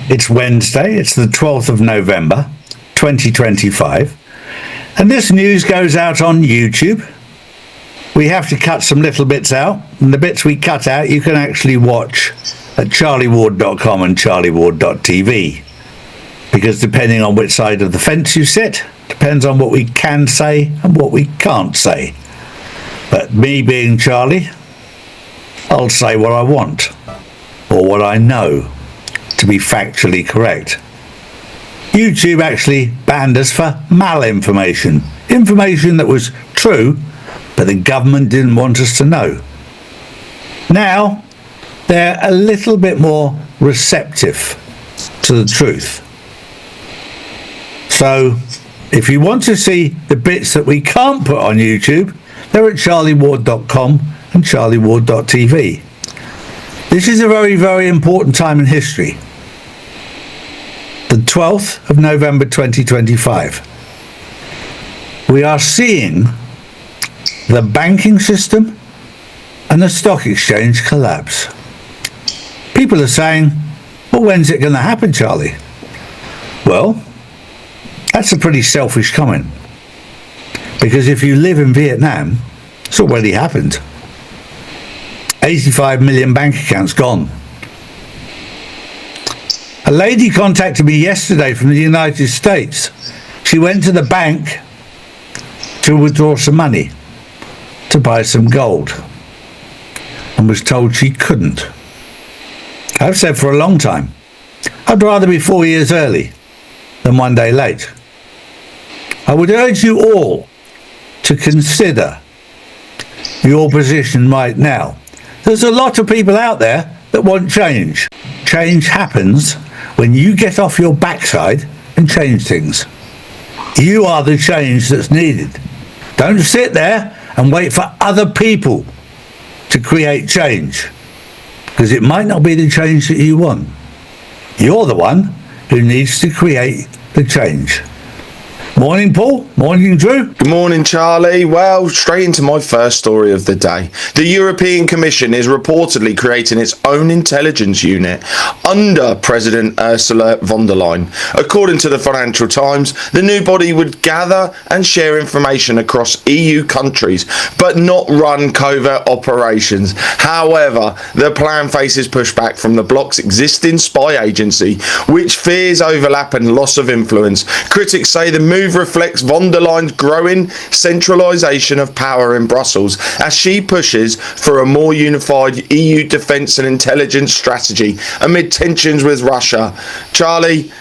It's Wednesday, it's the 12th of November, 2025, and this news goes out on YouTube. We have to cut some little bits out, and the bits we cut out you can actually watch at charlieward.com and charlieward.tv, because depending on which side of the fence you sit, depends on what we can say and what we can't say. But me being Charlie, I'll say what I want, or what I know to be factually correct. YouTube actually banned us for malinformation, information that was true, but the government didn't want us to know. Now, they're a little bit more receptive to the truth. So, if you want to see the bits that we can't put on YouTube, they're at charlieward.com and charlieward.tv. This is a very, very important time in history. The 12th of November 2025. We are seeing the banking system and the stock exchange collapse. People are saying, well, when's it going to happen, Charlie? Well, that's a pretty selfish comment. Because if you live in Vietnam, it's already happened. 85 million bank accounts gone. A lady contacted me yesterday from the United States. She went to the bank to withdraw some money to buy some gold and was told she couldn't. I've said for a long time, I'd rather be 4 years early than 1 day late. I would urge you all to consider your position right now. There's a lot of people out there that want change. Change happens when you get off your backside and change things. You are the change that's needed. Don't sit there and wait for other people to create change, because it might not be the change that you want. You're the one who needs to create the change. Morning, Paul. Morning, Drew. Good morning, Charlie. Well, straight into my first story of the day. The European Commission is reportedly creating its own intelligence unit under President Ursula von der Leyen. According to the Financial Times, the new body would gather and share information across EU countries, but not run covert operations. However, the plan faces pushback from the bloc's existing spy agency, which fears overlap and loss of influence. Critics say the move reflects von der Leyen's growing centralisation of power in Brussels as she pushes for a more unified EU defence and intelligence strategy amid tensions with Russia. Charlie,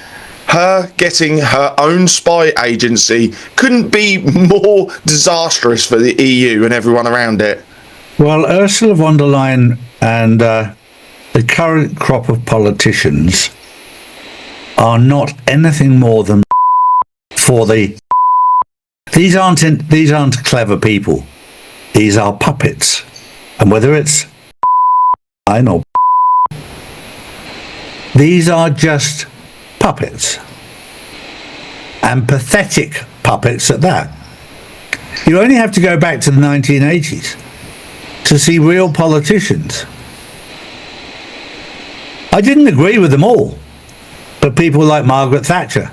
her getting her own spy agency couldn't be more disastrous for the EU and everyone around it. Well, Ursula von der Leyen and the current crop of politicians are not anything more than for the... These aren't clever people. These are puppets. And whether it's or these are just puppets. And pathetic puppets at that. You only have to go back to the 1980s to see real politicians. I didn't agree with them all, but people like Margaret Thatcher,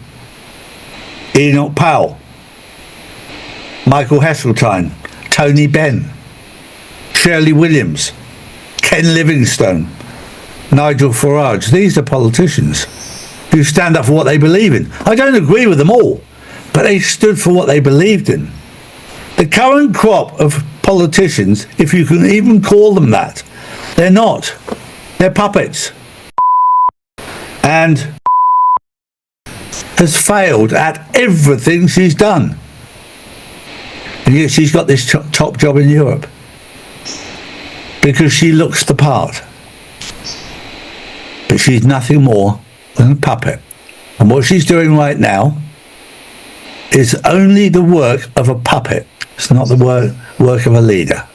Enoch Powell, Michael Heseltine, Tony Benn, Shirley Williams, Ken Livingstone, Nigel Farage. These are politicians who stand up for what they believe in. I don't agree with them all, but they stood for what they believed in. The current crop of politicians, if you can even call them that, they're not. They're puppets. And has failed at everything she's done. And yet she's got this top job in Europe because she looks the part. But she's nothing more than a puppet. And what she's doing right now is only the work of a puppet. It's not the work of a leader.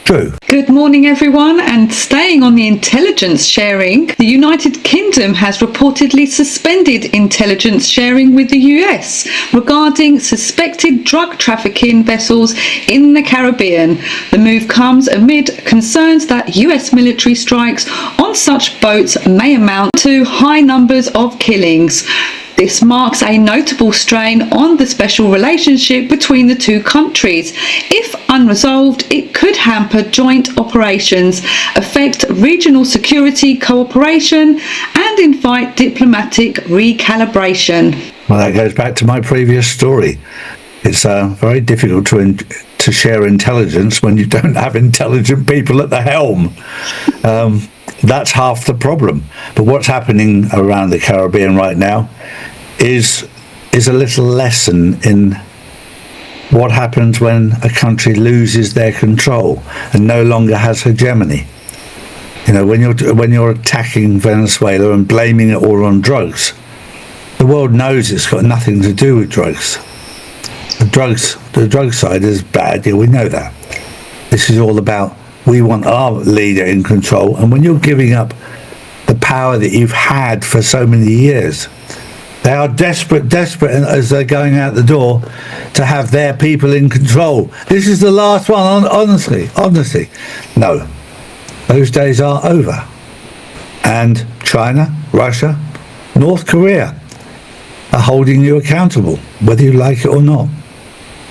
True. Good morning, everyone. And staying on the intelligence sharing, the United Kingdom has reportedly suspended intelligence sharing with the US regarding suspected drug trafficking vessels in the Caribbean. The move comes amid concerns that US military strikes on such boats may amount to high numbers of killings. This marks a notable strain on the special relationship between the two countries. If unresolved, it could hamper joint operations, affect regional security cooperation, and invite diplomatic recalibration. Well, that goes back to my previous story. It's very difficult to share intelligence when you don't have intelligent people at the helm. That's half the problem. But what's happening around the Caribbean right now is a little lesson in what happens when a country loses their control and no longer has hegemony. You know, when you're attacking Venezuela and blaming it all on drugs, the world knows it's got nothing to do with drugs. The drug side is bad, yeah, we know that. This is all about, we want our leader in control, and when you're giving up the power that you've had for so many years, they are desperate as they're going out the door to have their people in control. This is the last one, honestly. No, those days are over. And China, Russia, North Korea are holding you accountable, whether you like it or not.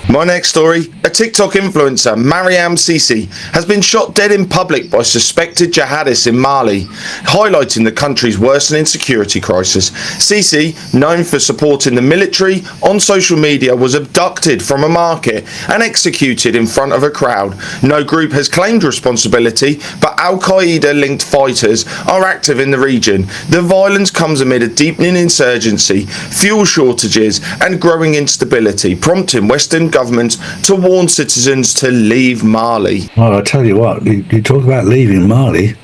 My next story, a TikTok influencer, Mariam Sisi, has been shot dead in public by suspected jihadists in Mali, highlighting the country's worsening security crisis. Sisi, known for supporting the military on social media, was abducted from a market and executed in front of a crowd. No group has claimed responsibility, but Al-Qaeda-linked fighters are active in the region. The violence comes amid a deepening insurgency, fuel shortages, and growing instability, prompting Western governments to warn citizens to leave Mali. Well, I tell you what, you talk about leaving Mali,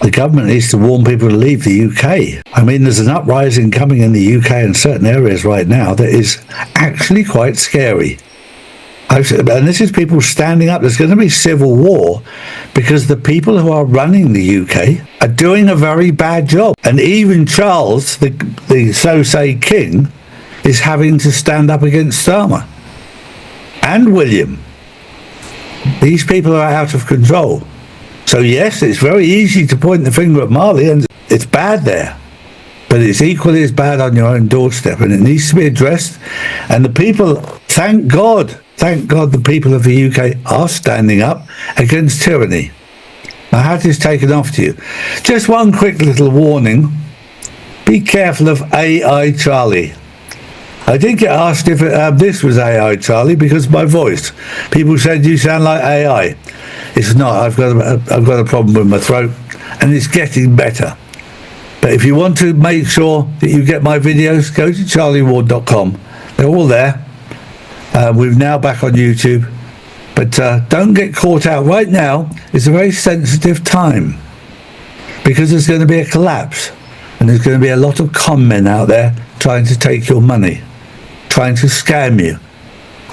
the government needs to warn people to leave the UK. I mean, there's an uprising coming in the UK in certain areas right now that is actually quite scary. And this is people standing up. There's going to be civil war because the people who are running the UK are doing a very bad job. And even Charles, the so-say king, is having to stand up against Starmer. And William. These people are out of control. So yes, it's very easy to point the finger at Mali, and it's bad there. But it's equally as bad on your own doorstep, and it needs to be addressed. And the people, thank God the people of the UK are standing up against tyranny. My hat is taken off to you. Just one quick little warning. Be careful of AI Charlie. I did get asked if this was AI Charlie because of my voice. People said you sound like AI. It's not. I've got a problem with my throat, and it's getting better. But if you want to make sure that you get my videos, go to charlieward.com. They're all there. We're now back on YouTube. But don't get caught out. Right now, it's a very sensitive time because there's going to be a collapse, and there's going to be a lot of con men out there trying to take your money, trying to scam you.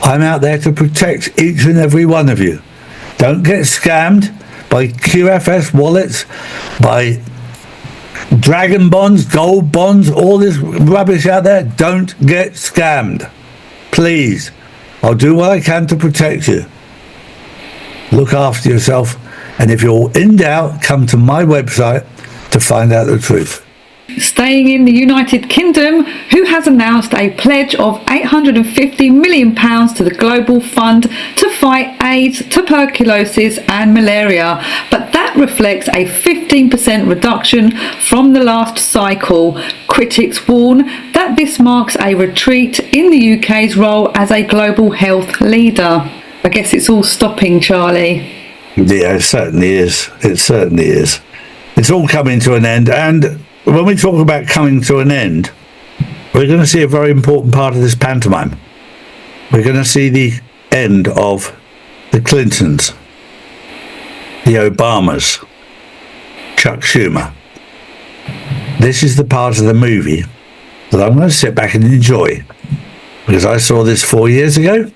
I'm out there to protect each and every one of you. Don't get scammed by QFS wallets, by dragon bonds, gold bonds, all this rubbish out there. Don't get scammed. Please. I'll do what I can to protect you. Look after yourself. And if you're in doubt, come to my website to find out the truth. Staying in the United Kingdom, who has announced a pledge of £850 million to the Global Fund to fight AIDS, tuberculosis and malaria, but that reflects a 15% reduction from the last cycle. Critics warn that this marks a retreat in the UK's role as a global health leader. I guess it's all stopping, Charlie. Yeah, it certainly is. It certainly is. It's all coming to an end, and when we talk about coming to an end, we're going to see a very important part of this pantomime. We're going to see the end of the Clintons, the Obamas, Chuck Schumer. This is the part of the movie that I'm going to sit back and enjoy, because I saw this 4 years ago.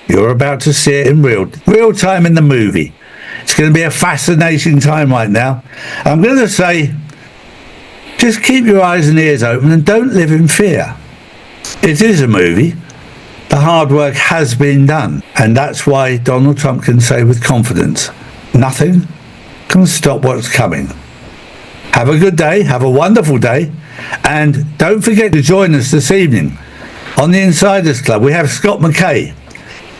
You're about to see it in real time in the movie. It's going to be a fascinating time right now. I'm going to say, just keep your eyes and ears open and don't live in fear. It is a movie. The hard work has been done. And that's why Donald Trump can say with confidence, nothing can stop what's coming. Have a good day. Have a wonderful day. And don't forget to join us this evening on the Insiders Club. We have Scott McKay.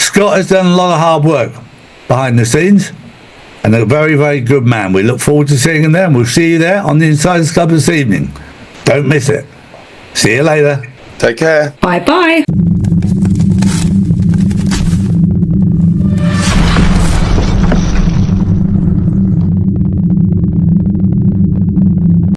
Scott has done a lot of hard work behind the scenes and a very, very good man. We look forward to seeing him there, and we'll see you there on the Insiders Club this evening. Don't miss it. See you later. Take care. Bye-bye.